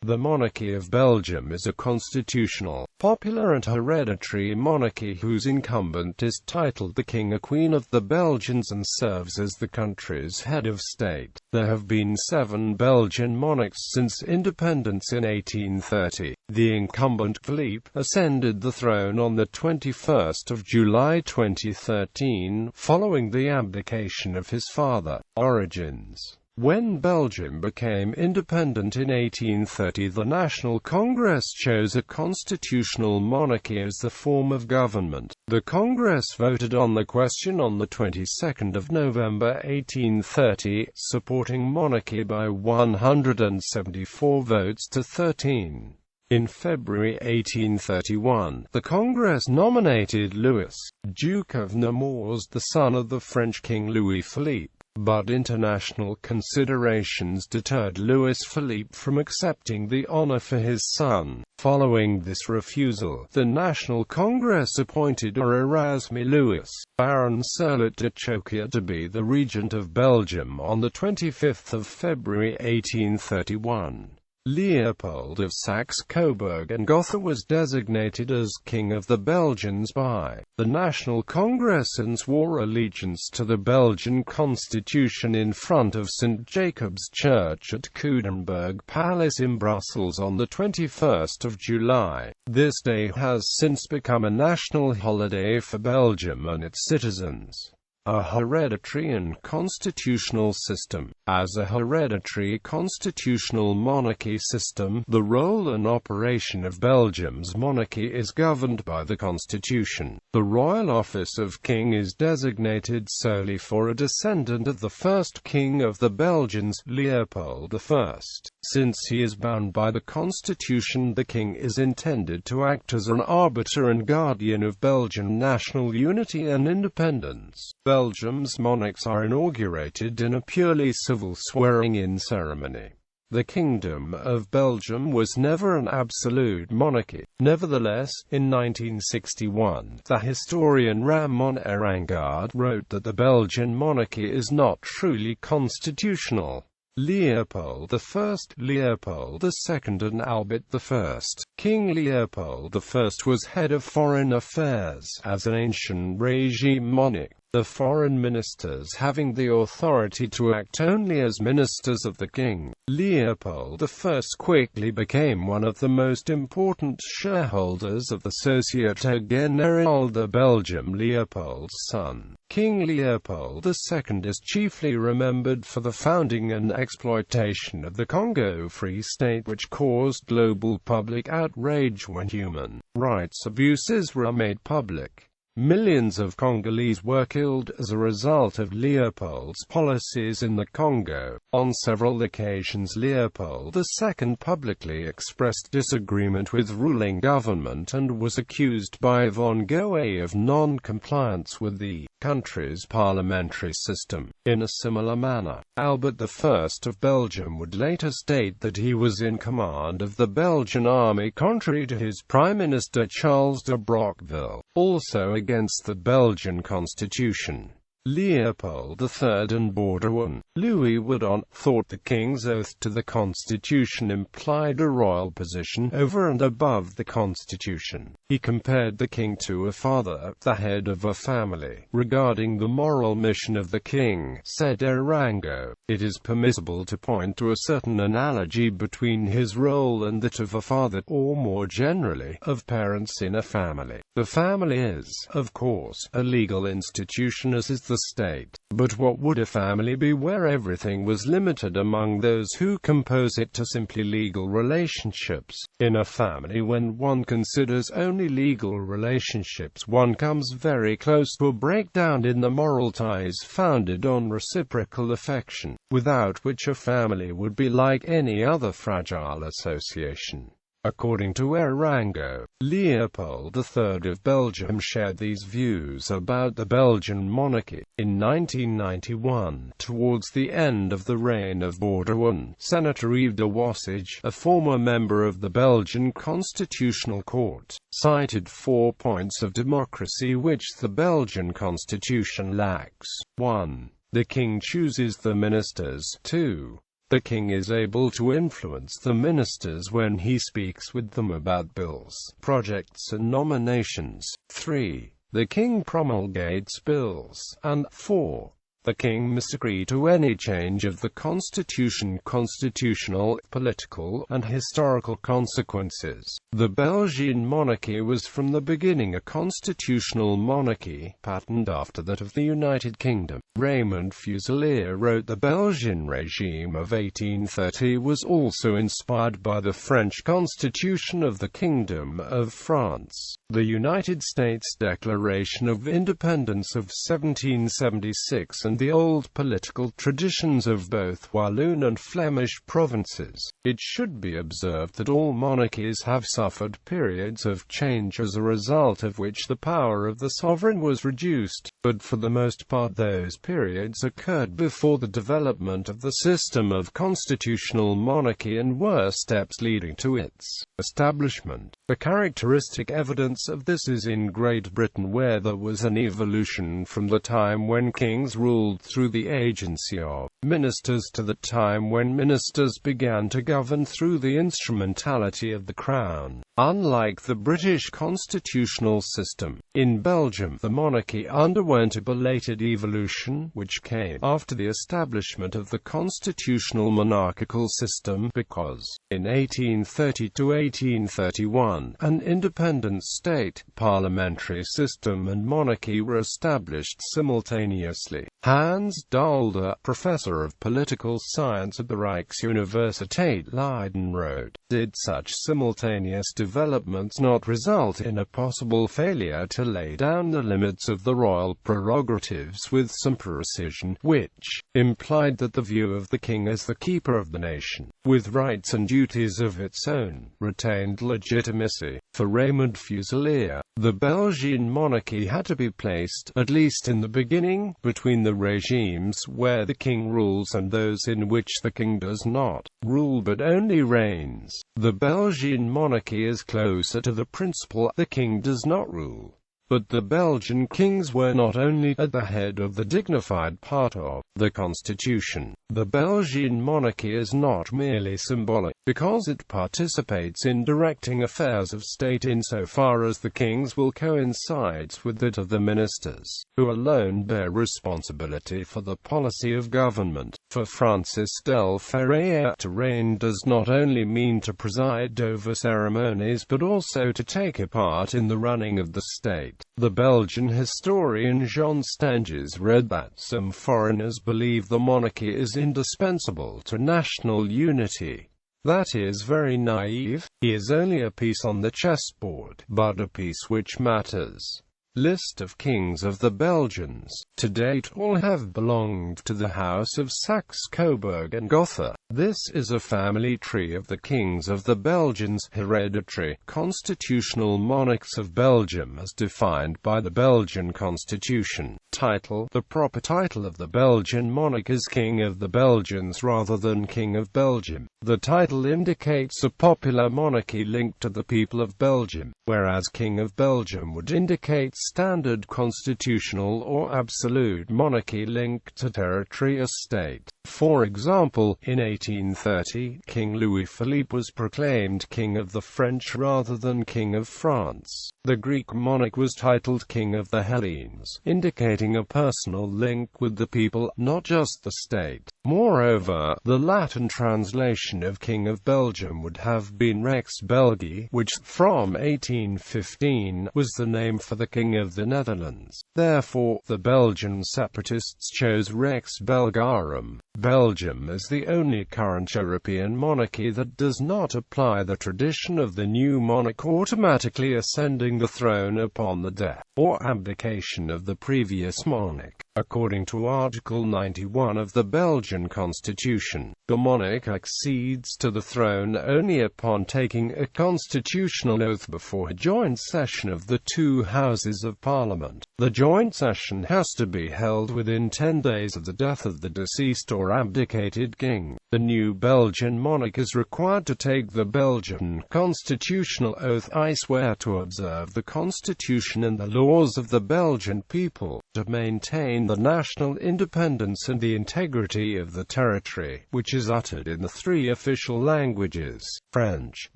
The Monarchy of Belgium is a constitutional, popular and hereditary monarchy whose incumbent is titled the King or Queen of the Belgians and serves as the country's head of state. There have been 7 Belgian monarchs since independence in 1830. The incumbent Philippe ascended the throne on the 21st of July 2013, following the abdication of his father. Origins. When Belgium became independent in 1830, the National Congress chose a constitutional monarchy as the form of government. The Congress voted on the question on the 22nd of November 1830, supporting monarchy by 174 votes to 13. In February 1831, the Congress nominated Louis, Duke of Nemours, the son of the French King Louis Philippe. But international considerations deterred Louis Philippe from accepting the honor for his son. Following this refusal, the National Congress appointed Erasme Louis, Baron Serlet de Chokia, to be the regent of Belgium on the 25th of February 1831. Leopold of Saxe-Coburg and Gotha was designated as King of the Belgians by the National Congress and swore allegiance to the Belgian constitution in front of St. Jacob's Church at Coudenberg Palace in Brussels on the 21st of July. This day has since become a national holiday for Belgium and its citizens. A hereditary and constitutional system. As a hereditary constitutional monarchy system, the role and operation of Belgium's monarchy is governed by the constitution. The royal office of king is designated solely for a descendant of the first king of the Belgians, Leopold I. Since he is bound by the constitution, the king is intended to act as an arbiter and guardian of Belgian national unity and independence. Belgium's monarchs are inaugurated in a purely civil swearing-in ceremony. The Kingdom of Belgium was never an absolute monarchy. Nevertheless, in 1961, the historian Ramon Erangard wrote that the Belgian monarchy is not truly constitutional. Leopold I, Leopold II and Albert I. King Leopold I was head of foreign affairs as an ancient regime monarch, the foreign ministers having the authority to act only as ministers of the king. Leopold I quickly became one of the most important shareholders of the Société Générale de Belgium. Leopold's son, King Leopold II, is chiefly remembered for the founding and exploitation of the Congo Free State, which caused global public outrage when human rights abuses were made public. Millions of Congolese were killed as a result of Leopold's policies in the Congo. On several occasions, Leopold II publicly expressed disagreement with ruling government and was accused by Von Goë of non-compliance with the country's parliamentary system. In a similar manner, Albert I of Belgium would later state that he was in command of the Belgian army contrary to his Prime Minister Charles de Broqueville, also against the Belgian constitution. Leopold III and Baudouin, Louis Woodon, thought the king's oath to the constitution implied a royal position over and above the constitution. He compared the king to a father, the head of a family. Regarding the moral mission of the king, said Erango, it is permissible to point to a certain analogy between his role and that of a father, or more generally, of parents in a family. The family is, of course, a legal institution as is the state. But what would a family be where everything was limited among those who compose it to simply legal relationships? In a family, when one considers only legal relationships, one comes very close to a breakdown in the moral ties founded on reciprocal affection, without which a family would be like any other fragile association. According to Erango, Leopold III of Belgium shared these views about the Belgian monarchy. In 1991, towards the end of the reign of Baudouin, Senator Yves de Wassage, a former member of the Belgian Constitutional Court, cited 4 points of democracy which the Belgian constitution lacks. 1. The king chooses the ministers. 2. The king is able to influence the ministers when he speaks with them about bills, projects and nominations. 3. The king promulgates bills. And 4. The king must agree to any change of the constitution, constitutional, political, and historical consequences. The Belgian monarchy was from the beginning a constitutional monarchy, patterned after that of the United Kingdom. Raymond Fuselier wrote the Belgian regime of 1830 was also inspired by the French Constitution of the Kingdom of France, the United States Declaration of Independence of 1776, and the old political traditions of both Walloon and Flemish provinces. It should be observed that all monarchies have suffered periods of change as a result of which the power of the sovereign was reduced, but for the most part those periods occurred before the development of the system of constitutional monarchy and were steps leading to its establishment. The characteristic evidence of this is in Great Britain, where there was an evolution from the time when kings ruled through the agency of ministers to the time when ministers began to govern through the instrumentality of the crown. Unlike the British constitutional system, in Belgium the monarchy underwent a belated evolution, which came after the establishment of the constitutional monarchical system, because, in 1830 to 1831, an independent state, parliamentary system and monarchy were established simultaneously. Hans Dulder, professor of political science at the Rijksuniversiteit Leiden, wrote, "Did such simultaneous developments not result in a possible failure to lay down the limits of the royal prerogatives with some precision, which implied that the view of the king as the keeper of the nation, with rights and duties of its own, retained legitimacy?" For Raymond Fuselier, the Belgian monarchy had to be placed, at least in the beginning, between the regimes where the king rules and those in which the king does not rule but only reigns. The Belgian monarchy is closer to the principle the king does not rule. But the Belgian kings were not only at the head of the dignified part of the constitution. The Belgian monarchy is not merely symbolic, because it participates in directing affairs of state insofar as the king's will coincides with that of the ministers, who alone bear responsibility for the policy of government. For Francis del Ferreira, to reign does not only mean to preside over ceremonies but also to take a part in the running of the state. The Belgian historian Jean Stenges read that some foreigners believe the monarchy is indispensable to national unity. That is very naive. He is only a piece on the chessboard, but a piece which matters. List of kings of the Belgians. To date all have belonged to the House of Saxe-Coburg and Gotha. This is a family tree of the kings of the Belgians, hereditary, constitutional monarchs of Belgium as defined by the Belgian constitution. Title: the proper title of the Belgian monarch is King of the Belgians rather than King of Belgium. The title indicates a popular monarchy linked to the people of Belgium, whereas King of Belgium would indicate standard constitutional or absolute monarchy linked to territory or state. For example, in 1830, King Louis Philippe was proclaimed King of the French rather than King of France. The Greek monarch was titled King of the Hellenes, indicating a personal link with the people, not just the state. Moreover, the Latin translation of King of Belgium would have been Rex Belgi, which, from 1815, was the name for the King of the Netherlands. Therefore, the Belgian separatists chose Rex Belgarum. Belgium is the only current European monarchy that does not apply the tradition of the new monarch automatically ascending the throne upon the death or abdication of the previous monarch. According to Article 91 of the Belgian Constitution, the monarch accedes to the throne only upon taking a constitutional oath before a joint session of the two houses of Parliament. The joint session has to be held within 10 days of the death of the deceased or abdicated king. The new Belgian monarch is required to take the Belgian constitutional oath. I swear to observe the constitution and the laws of the Belgian people, to maintain the national independence and the integrity of the territory, which is uttered in the three official languages, French,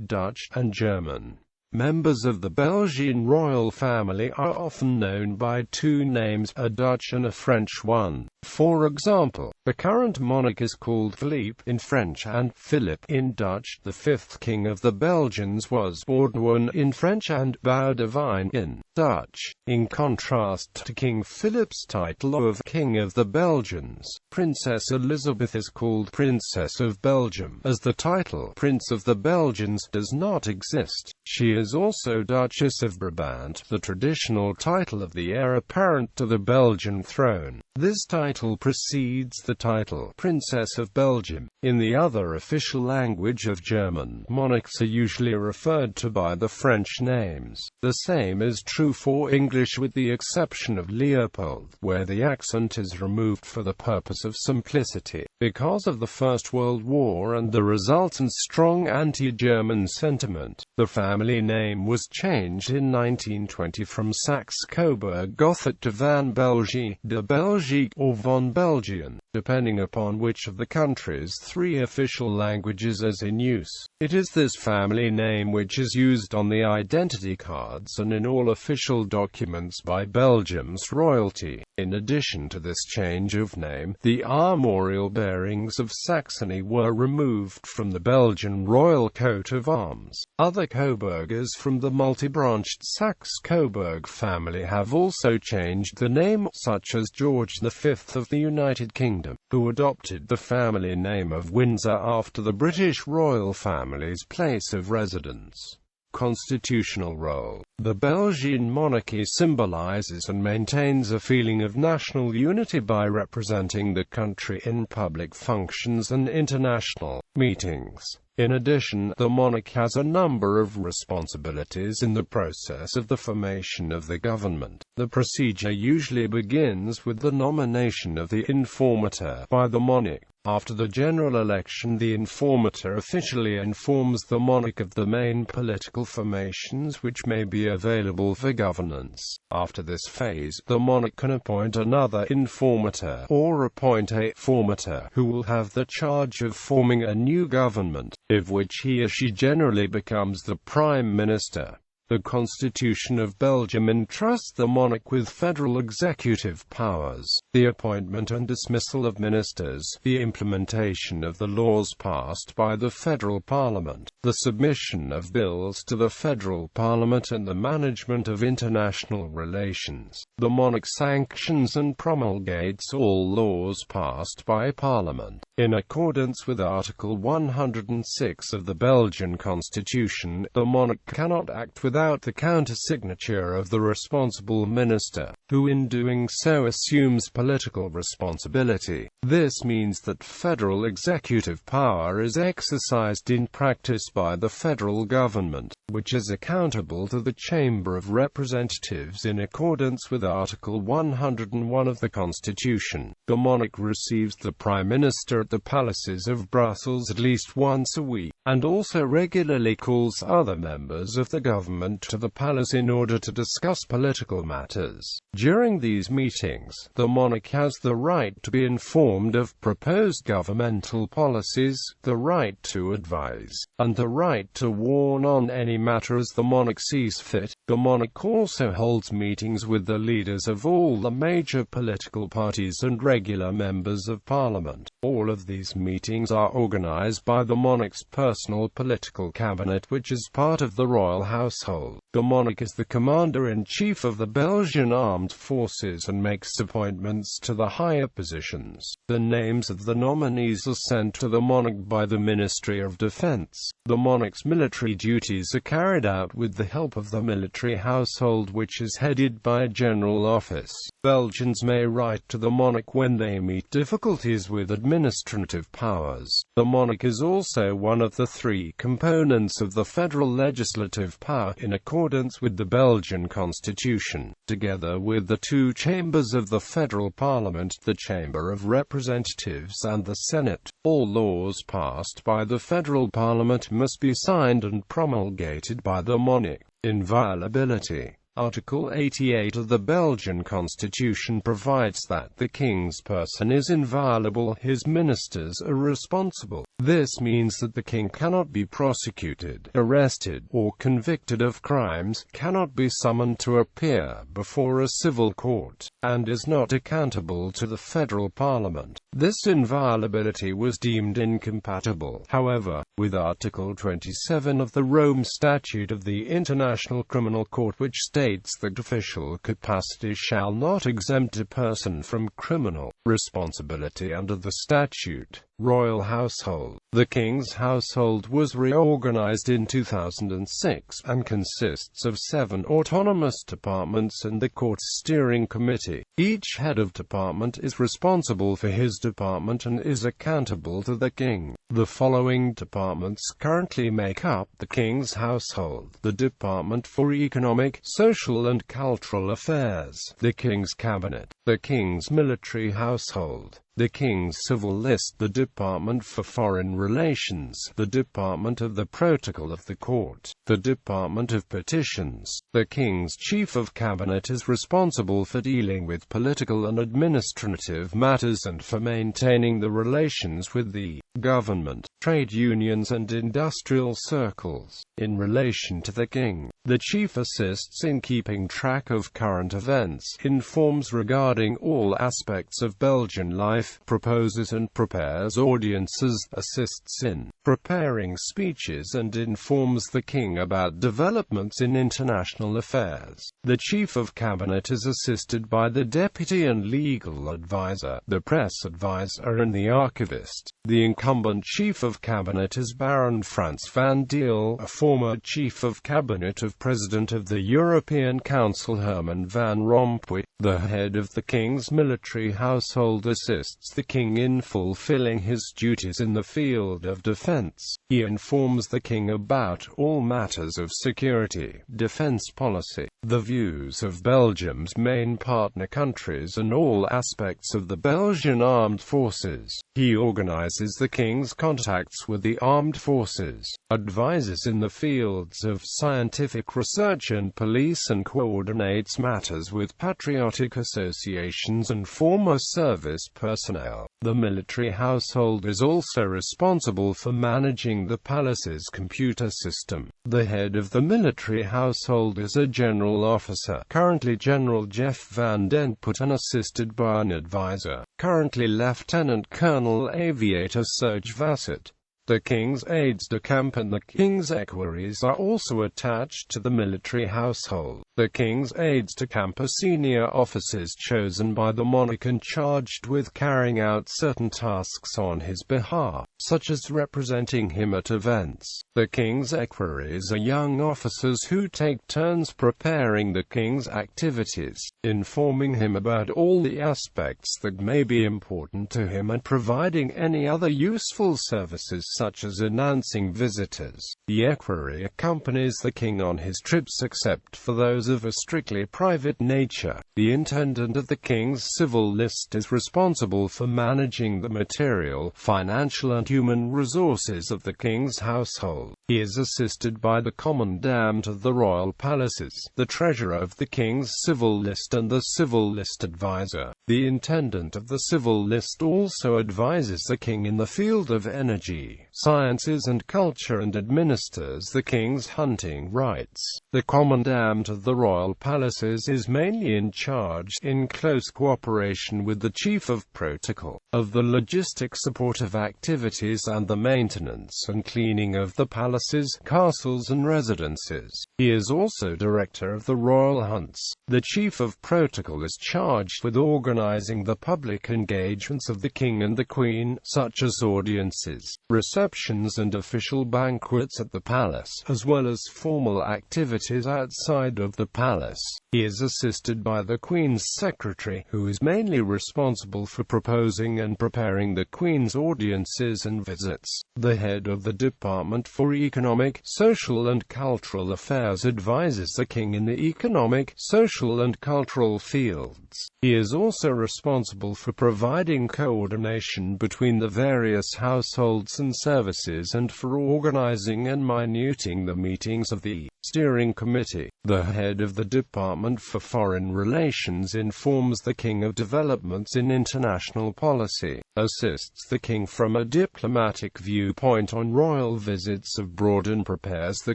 Dutch, and German. Members of the Belgian royal family are often known by two names, a Dutch and a French one. For example, the current monarch is called Philippe in French and Philippe in Dutch. The fifth king of the Belgians was Baudouin in French and Boudewijn in Dutch. In contrast to King Philippe's title of King of the Belgians, Princess Elizabeth is called Princess of Belgium, as the title Prince of the Belgians does not exist. She is also Duchess of Brabant, the traditional title of the heir apparent to the Belgian throne. This title precedes the title Princess of Belgium. In the other official language of German, monarchs are usually referred to by the French names. The same is true for English with the exception of Leopold, where the accent is removed for the purpose of simplicity. Because of the First World War and the resultant strong anti-German sentiment, the family name was changed in 1920 from Saxe-Coburg-Gotha to Van Belgie, de Belgique, or von Belgien, depending upon which of the country's three official languages is in use. It is this family name which is used on the identity cards and in all official documents by Belgium's royalty. In addition to this change of name, the armorial bearings of Saxony were removed from the Belgian royal coat of arms. Other Coburgers from the multi-branched Saxe-Coburg family have also changed the name, such as George V of the United Kingdom, who adopted the family name of Windsor after the British royal family's place of residence. Constitutional role. The Belgian monarchy symbolizes and maintains a feeling of national unity by representing the country in public functions and international meetings. In addition, the monarch has a number of responsibilities in the process of the formation of the government. The procedure usually begins with the nomination of the informator by the monarch. After the general election, the informator officially informs the monarch of the main political formations which may be available for governance. After this phase, the monarch can appoint another informator, or appoint a formator, who will have the charge of forming a new government, of which he or she generally becomes the prime minister. The Constitution of Belgium entrusts the monarch with federal executive powers, the appointment and dismissal of ministers, the implementation of the laws passed by the federal parliament, the submission of bills to the federal parliament and the management of international relations. The monarch sanctions and promulgates all laws passed by parliament. In accordance with Article 106 of the Belgian Constitution, the monarch cannot act without the countersignature of the responsible minister, who in doing so assumes political responsibility. This means that federal executive power is exercised in practice by the federal government, which is accountable to the Chamber of Representatives in accordance with Article 101 of the Constitution. The monarch receives the Prime Minister at the palaces of Brussels at least once a week, and also regularly calls other members of the government to the palace in order to discuss political matters. During these meetings, the monarch has the right to be informed of proposed governmental policies, the right to advise, and the right to warn on any matter as the monarch sees fit. The monarch also holds meetings with the leaders of all the major political parties and regular members of parliament. All of these meetings are organized by the monarch's personal political cabinet, which is part of the royal household. The monarch is the commander-in-chief of the Belgian armed forces and makes appointments to the higher positions. The names of the nominees are sent to the monarch by the Ministry of Defense. The monarch's military duties are carried out with the help of the military household, which is headed by a general office. Belgians may write to the monarch when they meet difficulties with administrative powers. The monarch is also one of the three components of the federal legislative power in accordance with the Belgian Constitution. Together with the two chambers of the federal parliament, the Chamber of Representatives and the Senate, all laws passed by the federal parliament must be signed and promulgated by the monarch. Inviolability. Article 88 of the Belgian Constitution provides that the king's person is inviolable, his ministers are responsible. This means that the king cannot be prosecuted, arrested, or convicted of crimes, cannot be summoned to appear before a civil court, and is not accountable to the federal parliament. This inviolability was deemed incompatible, however, with Article 27 of the Rome Statute of the International Criminal Court, which states that official capacity shall not exempt a person from criminal responsibility under the statute. Royal Household. The King's household was reorganized in 2006 and consists of 7 autonomous departments and the Court's steering committee. Each head of department is responsible for his department and is accountable to the King. The following departments currently make up the King's household: the Department for Economic, Social and Cultural Affairs, the King's Cabinet, the King's Military Household, the King's Civil List, the Department for Foreign Relations, the Department of the Protocol of the Court, the Department of Petitions. The King's Chief of Cabinet is responsible for dealing with political and administrative matters and for maintaining the relations with the government, trade unions and industrial circles. In relation to the King, the Chief assists in keeping track of current events, informs regarding all aspects of Belgian life, proposes and prepares audiences, assists in preparing speeches and informs the King about developments in international affairs. The Chief of Cabinet is assisted by the Deputy and Legal Advisor, the Press Advisor and the Archivist. The incumbent Chief of Cabinet is Baron Frans van Deel, a former Chief of Cabinet of President of the European Council Herman Van Rompuy. The head of the King's military household assists the King in fulfilling his duties in the field of defense. He informs the King about all matters of security, defense policy, the views of Belgium's main partner countries and all aspects of the Belgian armed forces. He organizes the King's contacts with the armed forces, advises in the fields of scientific research and police and coordinates matters with patriotic associations and former service personnel. The military household is also responsible for managing the palace's computer system. The head of the military household is a general officer, currently General Jeff van den Put, and assisted by an advisor, currently Lieutenant Colonel Aviator Serge Vassett. The King's aides-de-camp and the King's equerries are also attached to the military household. The King's aides-de-camp are senior officers chosen by the monarch and charged with carrying out certain tasks on his behalf, such as representing him at events. The King's equerries are young officers who take turns preparing the King's activities, informing him about all the aspects that may be important to him and providing any other useful services such as announcing visitors. The equerry accompanies the King on his trips except for those of a strictly private nature. The intendant of the King's civil list is responsible for managing the material, financial and human resources of the King's household. He is assisted by the commandant of the royal palaces, the treasurer of the King's civil list and the civil list advisor. The intendant of the civil list also advises the King in the field of energy, sciences and culture and administers the King's hunting rights. The commandant of the royal palaces is mainly in charge, in close cooperation with the Chief of Protocol, of the logistic support of activities and the maintenance and cleaning of the palaces, castles and residences. He is also director of the royal hunts. The Chief of Protocol is charged with organizing the public engagements of the King and the Queen, such as audiences, receptions and official banquets at the palace, as well as formal activities outside of the palace. He is assisted by the Queen's secretary, who is mainly responsible for proposing and preparing the Queen's audiences meetings and visits. The head of the Department for Economic, Social and Cultural Affairs advises the king in the economic, social and cultural fields. He is also responsible for providing coordination between the various households and services and for organizing and minuting the meetings of the steering committee. The head of the Department for Foreign Relations informs the king of developments in international policy, assists the king from a diplomatic viewpoint on royal visits abroad and prepares the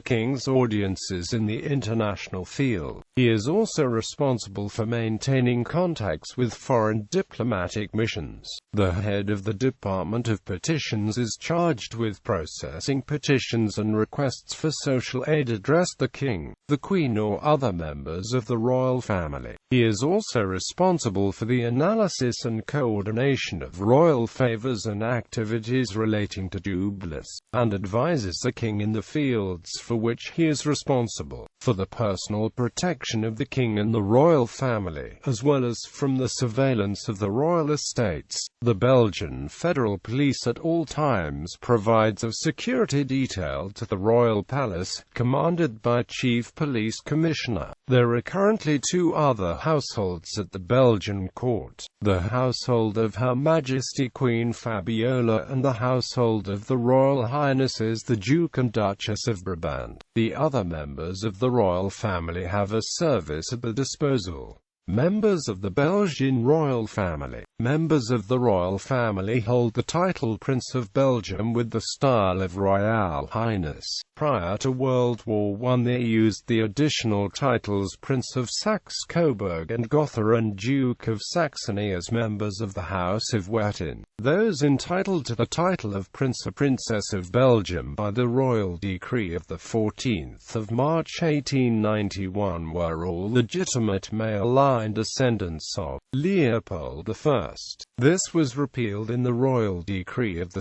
king's audiences in the international field. He is also responsible for maintaining contacts with foreign diplomatic missions. The head of the Department of Petitions is charged with processing petitions and requests for social aid addressed the king, the queen or other members of the royal family. He is also responsible for the analysis and coordination of royal favors and activities relating to doublets, and advises the king in the fields for which he is responsible, for the personal protection of the king and the royal family, as well as from the surveillance of the royal estates. The Belgian Federal Police at all times provides a security detail to the royal palace, commanded by Chief Police Commissioner. There are currently two other households at the Belgian court: the household of Her Majesty Queen Fabiola and the household of the Royal Highnesses the Duke and Duchess of Brabant. The other members of the royal family have a service at their disposal. Members of the Belgian royal family. Members of the royal family hold the title Prince of Belgium with the style of Royal Highness. Prior to World War I they used the additional titles Prince of Saxe-Coburg and Gotha and Duke of Saxony as members of the House of Wettin. Those entitled to the title of Prince or Princess of Belgium by the royal decree of 14 March 1891 were all legitimate male line descendants of Leopold I. This was repealed in the royal decree of 2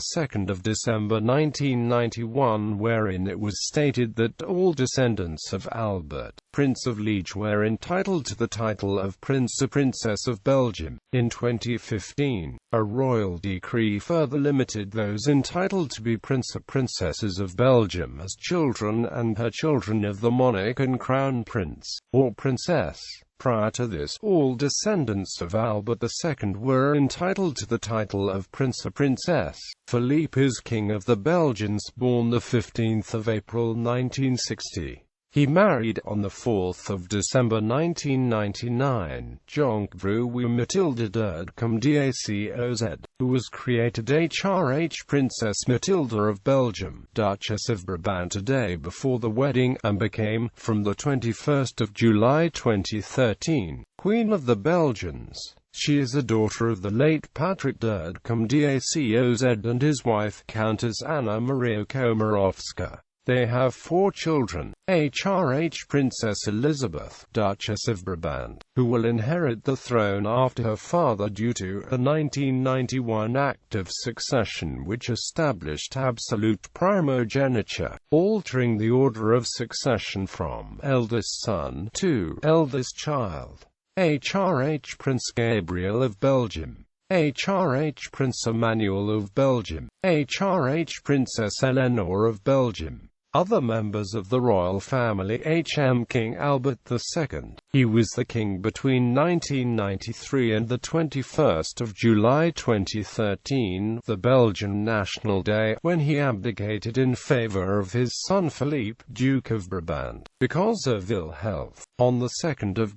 December 1991, wherein it was stated that all descendants of Albert, Prince of Liege, were entitled to the title of Prince or Princess of Belgium. In 2015, a royal decree further limited those entitled to be Prince or Princesses of Belgium as children and her children of the monarch and crown prince, or princess. Prior to this, all descendants of Albert II were entitled to the title of Prince or Princess. Philippe is King of the Belgians, born 15 April 1960. He married, on 4 December 1999, Jonkvrouwe Mathilde Derdcom d'Acoz, who was created HRH Princess Mathilde of Belgium, Duchess of Brabant a day before the wedding, and became, from 21 July 2013, Queen of the Belgians. She is a daughter of the late Patrick Derdcom d'Acoz and his wife, Countess Anna Maria Komorowska. They have 4 children: HRH Princess Elizabeth, Duchess of Brabant, who will inherit the throne after her father due to a 1991 Act of Succession which established absolute primogeniture, altering the order of succession from eldest son to eldest child. HRH Prince Gabriel of Belgium, HRH Prince Emmanuel of Belgium, HRH Princess Eleanor of Belgium. Other members of the royal family: HM King Albert II. He was the king between 1993 and 21 July 2013, the Belgian National Day, when he abdicated in favor of his son Philippe, Duke of Brabant, because of ill health. On 2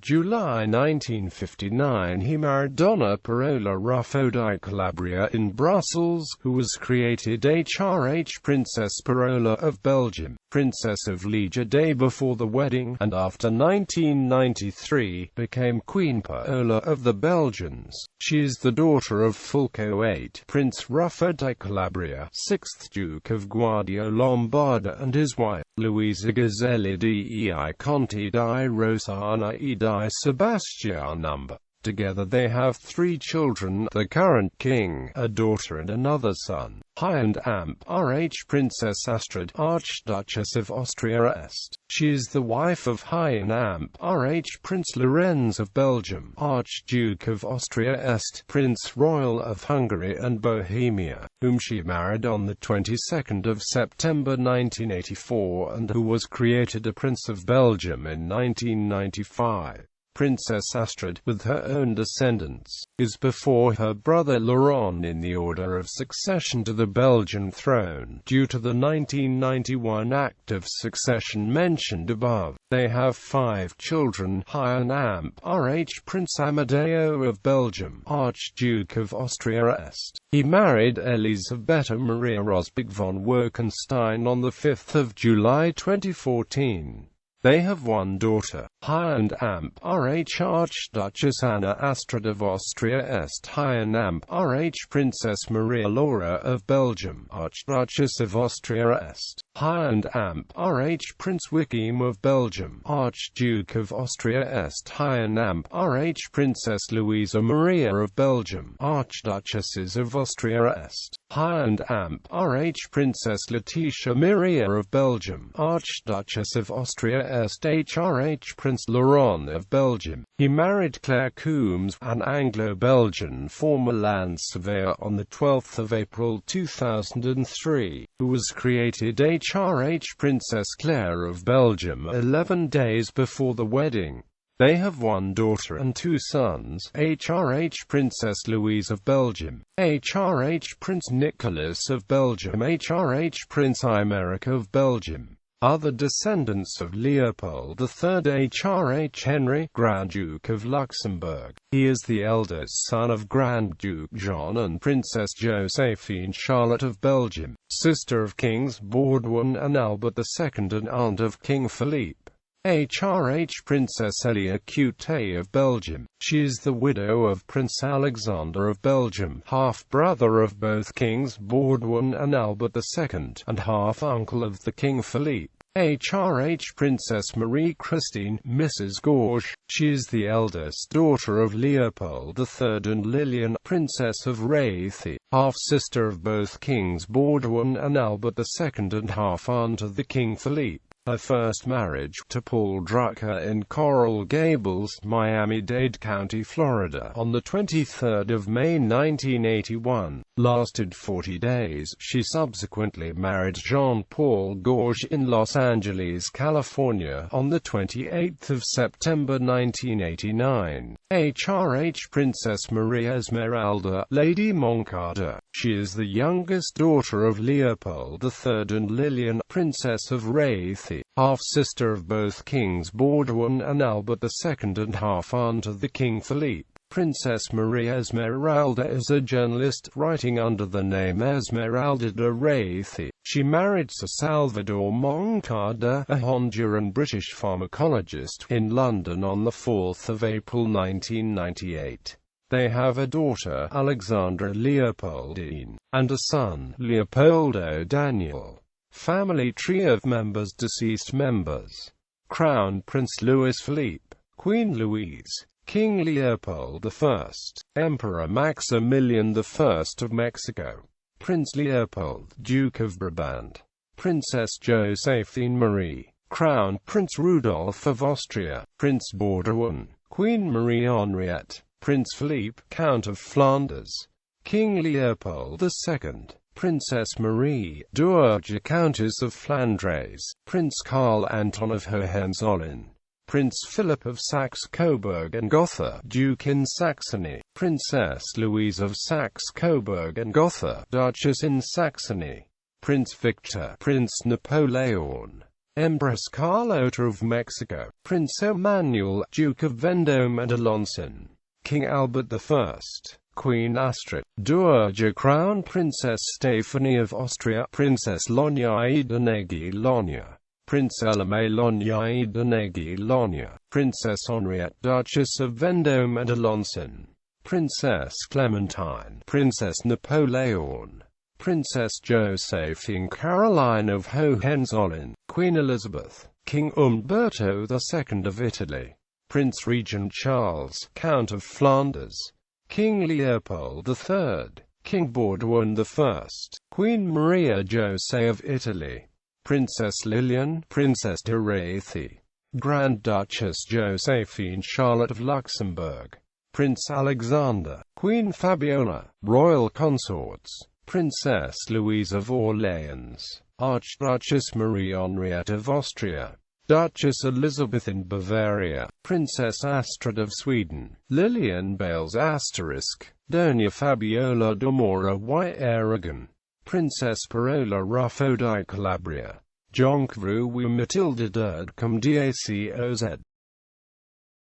July 1959 he married Donna Parola Ruffo di Calabria in Brussels, who was created HRH Princess Parola of Belgium, Princess of Liege a day before the wedding, and after 1993, became Queen Paola of the Belgians. She is the daughter of Fulco VIII, Prince Ruffo di Calabria, 6th Duke of Guardia Lombarda, and his wife, Luisa Gazzelli dei Conti di Rosana e di Sebastianumber. Together they have 3 children, the current king, a daughter and another son. High and Amp Rh Princess Astrid, Archduchess of Austria-Est. She is the wife of High and Amp Rh Prince Laurent of Belgium, Archduke of Austria-Est, Prince Royal of Hungary and Bohemia, whom she married on the 22nd of September 1984 and who was created a Prince of Belgium in 1995. Princess Astrid, with her own descendants, is before her brother Laurent in the order of succession to the Belgian throne, due to the 1991 Act of Succession mentioned above. They have 5 children: High and Amp Rh Prince Amadeo of Belgium, Archduke of Austria-Est. He married Elisabetta Maria Rosbach von Wolkenstein on 5 July 2014. They have 1 daughter, High and Amp Rh Archduchess Anna Astrid of Austria-Est. High and Amp Rh Princess Maria Laura of Belgium, Archduchess of Austria-Est. High and Amp Rh Prince Joachim of Belgium, Archduke of Austria-Est. High and Amp Rh Princess Louisa Maria of Belgium, Archduchesses of Austria-Est. High and Amp Rh Princess Letitia Maria of Belgium, Archduchess of Austria-Est. HRH Prince Laurent of Belgium. He married Claire Coombs, an Anglo-Belgian former land surveyor, on 12 April 2003, who was created HRH Princess Claire of Belgium 11 days before the wedding. They have 1 daughter and 2 sons: HRH Princess Louise of Belgium, HRH Prince Nicholas of Belgium, HRH Prince Aymeric of Belgium. Other descendants of Leopold III: HRH Henry, Grand Duke of Luxembourg. He is the eldest son of Grand Duke John and Princess Josephine Charlotte of Belgium, sister of Kings Baudouin and Albert II and aunt of King Philippe. HRH Princess Elia Cute of Belgium. She is the widow of Prince Alexander of Belgium, half-brother of both Kings Baudouin and Albert II, and half-uncle of the King Philippe. HRH Princess Marie-Christine, Mrs. Gorge. She is the eldest daughter of Leopold III and Lilian, Princess of Rhétie, half-sister of both Kings Baudouin and Albert II and half-aunt of the King Philippe. Her first marriage, to Paul Drucker in Coral Gables, Miami-Dade County, Florida, on 23 May 1981, lasted 40 days. She subsequently married Jean-Paul Gorge in Los Angeles, California, on 28 September 1989. HRH Princess Maria Esmeralda, Lady Moncada. She is the youngest daughter of Leopold III and Lilian, Princess of Rhétie, half-sister of both Kings Baudouin and Albert II and half-aunt of the King Philippe. Princess Maria Esmeralda is a journalist, writing under the name Esmeralda de Rhétie. She married Sir Salvador Moncada, a Honduran British pharmacologist, in London on 4 April 1998. They have a daughter, Alexandra Leopoldine, and a son, Leopoldo Daniel. Family tree of members. Deceased members: Crown Prince Louis Philippe, Queen Louise, King Leopold I, Emperor Maximilian I of Mexico, Prince Leopold, Duke of Brabant, Princess Josephine Marie, Crown Prince Rudolph of Austria, Prince Baudouin, Queen Marie Henriette, Prince Philippe, Count of Flanders, King Leopold II, Princess Marie, Dowager Countess of Flandres, Prince Carl Anton of Hohenzollern, Prince Philippe of Saxe-Coburg and Gotha, Duke in Saxony, Princess Louise of Saxe-Coburg and Gotha, Duchess in Saxony, Prince Victor, Prince Napoleon, Empress Carlota of Mexico, Prince Emmanuel, Duke of Vendôme and Alençon, King Albert I, Queen Astrid, Dowager Crown Princess Stephanie of Austria, Princess Lonyida Negi-Lonya, Prince Elame Lonyida Negi-Lonya, Princess Henriette, Duchess of Vendôme and Alençon, Princess Clementine, Princess Napoleon, Princess Josephine Caroline of Hohenzollern, Queen Elizabeth, King Umberto II of Italy, Prince Regent Charles, Count of Flanders, King Leopold III, King Baudouin I, Queen Maria José of Italy, Princess Liliane, Princess de Rhéthy, Grand Duchess Josephine Charlotte of Luxembourg, Prince Alexander, Queen Fabiola, Royal Consorts, Princess Louise of Orleans, Archduchess Marie Henriette of Austria, Duchess Elizabeth in Bavaria, Princess Astrid of Sweden, Lilian Bales *, Doña Fabiola de Mora y Aragon, Princess Parola Ruffo di Calabria, Jonquerou Matilde d'Erd cum Dacoz.